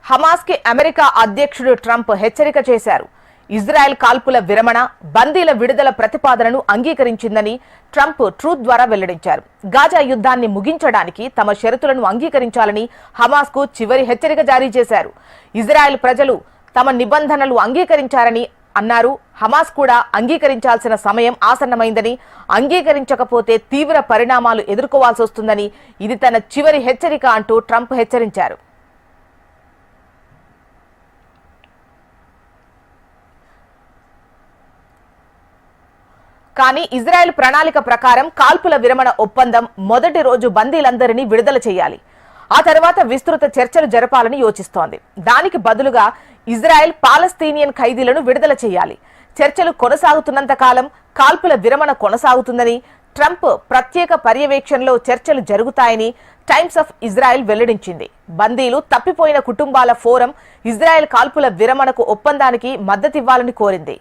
Hamas కి America అధ్యక్షుడు Trump హెచ్చరిక చేశారు. ఇజ్రాయెల్ కాల్పుల విరమణ, బందీల విడుదల ప్రతిపాదనను అంగీకరించిందని ట్రంప్ ట్రూత్ ద్వారా వెల్లడించారు. గాజా యుద్ధాన్ని ముగించడానికి తమ షరతులను అంగీకరించాలని హమాస్ కు చివరి హెచ్చరిక జారీ చేశారు. ఇజ్రాయెల్ ప్రజలు తమ నిబంధనలు అంగీకరించారని అన్నారు. హమాస్ కూడా అంగీకరించాల్సిన సమయం ఆసన్నమైందని, అంగీకరించకపోతే తీవ్ర పరిణామాలు ఎదుర్కోవాల్సి వస్తుందని, ఇది తన చివరి హెచ్చరిక అంటూ ట్రంప్ హెచ్చరించారు. కానీ ఇజ్రాయెల్ ప్రణాళిక ప్రకారం కాల్పుల విరమణ ఒప్పందం మొదటి రోజు బందీలందరినీ విడుదల చేయాలి. ఆ తర్వాత విస్తృత చర్చలు జరపాలని యోచిస్తోంది. దానికి బదులుగా ఇజ్రాయెల్ పాలస్తీనియన్ ఖైదీలను విడుదల చేయాలి. చర్చలు కొనసాగుతున్నంత కాలం కాల్పుల విరమణ కొనసాగుతుందని, ట్రంప్ ప్రత్యేక పర్యవేక్షణలో చర్చలు జరుగుతాయని టైమ్స్ ఆఫ్ ఇజ్రాయెల్ వెల్లడించింది. బందీలు తప్పిపోయిన కుటుంబాల ఫోరం ఇజ్రాయెల్ కాల్పుల విరమణకు ఒప్పందానికి మద్దతివ్వాలని కోరింది.